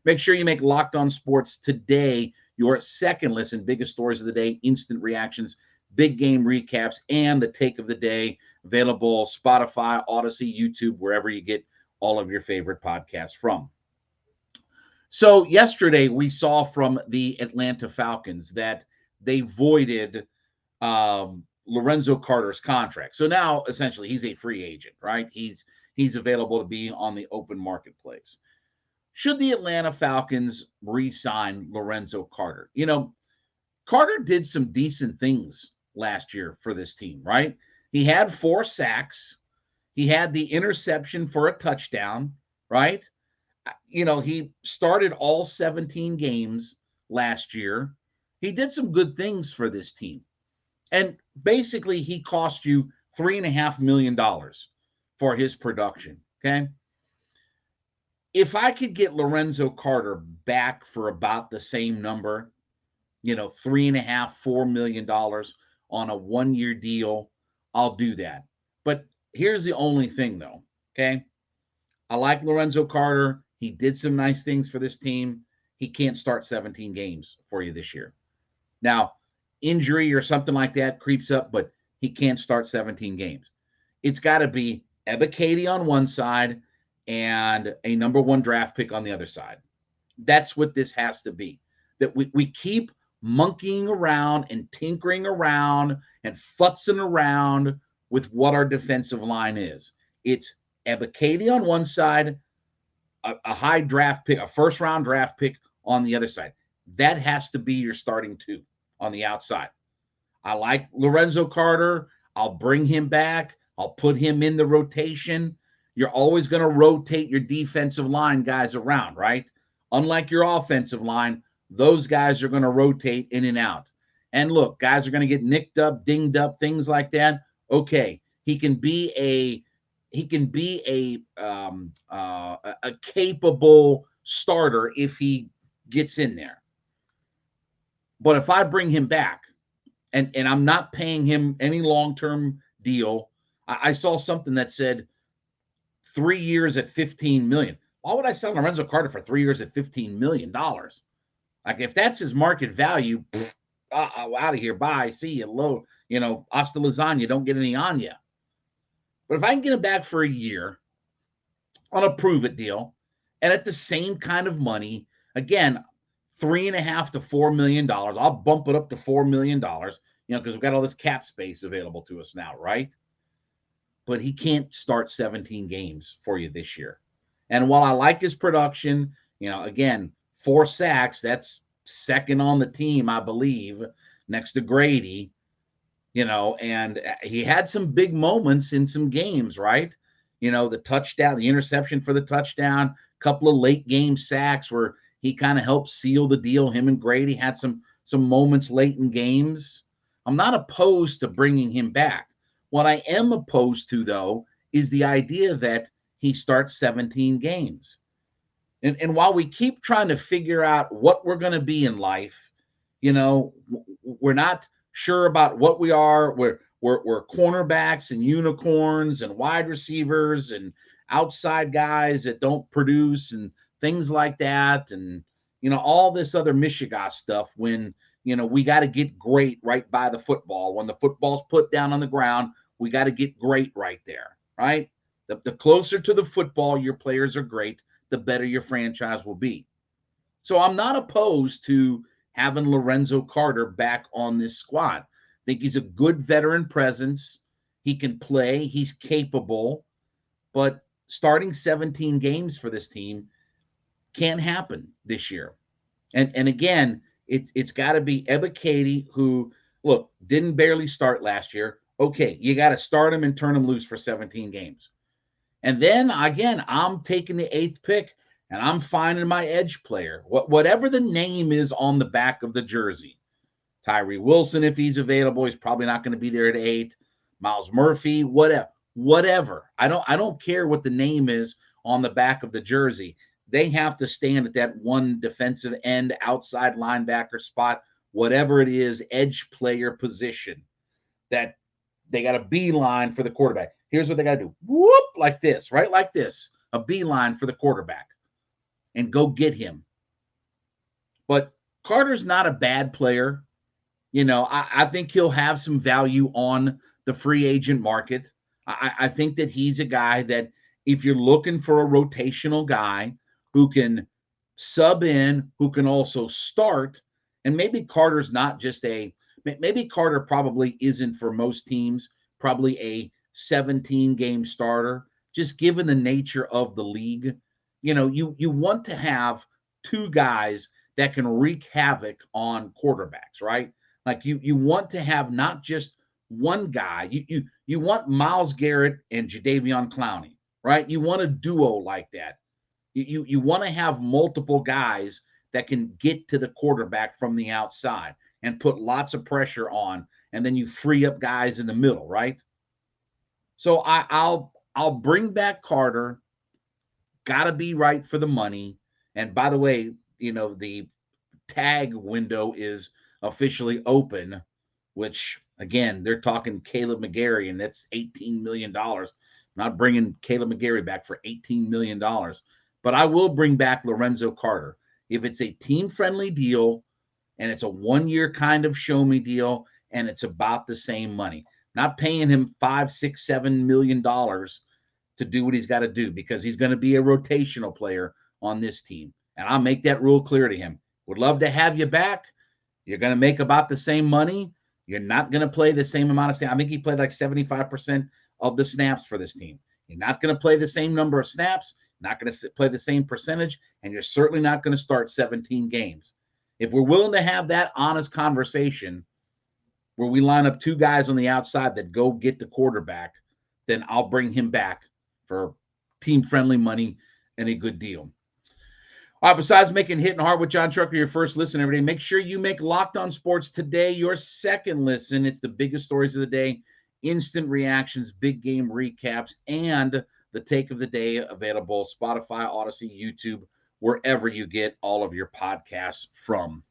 Make sure you make Locked On Sports today your second listen. Biggest stories of the day, instant reactions, big game recaps, and the take of the day. Available Spotify, Odyssey, YouTube, wherever you get all of your favorite podcasts from. So yesterday we saw from the Atlanta Falcons that they voided Lorenzo Carter's contract. So now essentially he's a free agent, right? He's available to be on the open marketplace. Should the Atlanta Falcons re-sign Lorenzo Carter? Carter did some decent things last year for this team, right? He had 4 sacks. He had the interception for a touchdown, right? He started all 17 games last year. He did some good things for this team. And basically, he cost you $3.5 million for his production, okay? If I could get Lorenzo Carter back for about the same number, $3.5–4 million on a 1-year deal, I'll do that. But here's the only thing, though, okay? I like Lorenzo Carter. He did some nice things for this team. He can't start 17 games for you this year. Now, injury or something like that creeps up, but he can't start 17 games. It's got to be Ebiketie on one side and a number 1 draft pick on the other side. That's what this has to be. That we keep monkeying around and tinkering around and futzing around with what our defensive line is. It's Ebiketie on one side, a high draft pick, a first-round draft pick on the other side. That has to be your starting 2 on the outside. I like Lorenzo Carter. I'll bring him back. I'll put him in the rotation. You're always going to rotate your defensive line guys around, right? Unlike your offensive line, those guys are going to rotate in and out. And look, guys are going to get nicked up, dinged up, things like that. Okay, he can be a capable starter if he gets in there. But if I bring him back and I'm not paying him any long-term deal, I saw something that said 3 years at $15 million. Why would I sell Lorenzo Carter for 3 years at $15 million? Like, if that's his market value, out of here, bye, see you, low, hasta lasagna, don't get any on you. But if I can get him back for a year on a prove-it deal and at the same kind of money, again, $3.5 to $4 million, I'll bump it up to $4 million, because we've got all this cap space available to us now, right? But he can't start 17 games for you this year. And while I like his production, again, 4 sacks, that's second on the team, I believe, next to Grady. And he had some big moments in some games, right? The touchdown, the interception for the touchdown, a couple of late game sacks where he kind of helped seal the deal. Him and Grady had some moments late in games. I'm not opposed to bringing him back. What I am opposed to, though, is the idea that he starts 17 games. And while we keep trying to figure out what we're going to be in life, we're not sure about what we are. We're cornerbacks and unicorns and wide receivers and outside guys that don't produce and things like that. And, all this other Michigan stuff when, we got to get great right by the football. When the football's put down on the ground, we got to get great right there, right? The closer to the football your players are great, the better your franchise will be. So I'm not opposed to having Lorenzo Carter back on this squad. I think he's a good veteran presence. He can play. He's capable. But starting 17 games for this team can't happen this year. And again, it's got to be Ebiketie, who, look, didn't barely start last year. Okay, you got to start him and turn him loose for 17 games. And then, again, I'm taking the 8th pick, and I'm finding my edge player, whatever the name is on the back of the jersey. Tyree Wilson, if he's available, he's probably not going to be there at 8. Miles Murphy, whatever. I don't care what the name is on the back of the jersey. They have to stand at that one defensive end, outside linebacker spot, whatever it is, edge player position, that they got a beeline for the quarterback. Here's what they got to do. Whoop, like this, right? Like this. A beeline for the quarterback. And go get him. But Carter's not a bad player. I think he'll have some value on the free agent market. I think that he's a guy that if you're looking for a rotational guy who can sub in, who can also start, and maybe Carter's not just maybe Carter probably isn't for most teams, probably a 17 game starter, just given the nature of the league. You want to have two guys that can wreak havoc on quarterbacks, right? Like you want to have not just one guy. You want Myles Garrett and Jadeveon Clowney, right? You want a duo like that. You want to have multiple guys that can get to the quarterback from the outside and put lots of pressure on, and then you free up guys in the middle, right? So I'll bring back Carter. Got to be right for the money. And by the way, the tag window is officially open, which again, they're talking Caleb McGarry, and that's $18 million. Not bringing Caleb McGarry back for $18 million. But I will bring back Lorenzo Carter. If it's a team-friendly deal and it's a one-year kind of show-me deal and it's about the same money, not paying him $5, $6, $7 million to do what he's got to do, because he's going to be a rotational player on this team. And I'll make that real clear to him. Would love to have you back. You're going to make about the same money. You're not going to play the same amount of snaps. I think he played like 75% of the snaps for this team. You're not going to play the same number of snaps, not going to play the same percentage, and you're certainly not going to start 17 games. If we're willing to have that honest conversation where we line up two guys on the outside that go get the quarterback, then I'll bring him back for team-friendly money and a good deal. All right, besides making Hittin' Hard with Jon Chuckery your first listen every day, make sure you make Locked On Sports Today your second listen. It's the biggest stories of the day, instant reactions, big game recaps, and the take of the day, available Spotify, Odyssey, YouTube, wherever you get all of your podcasts from.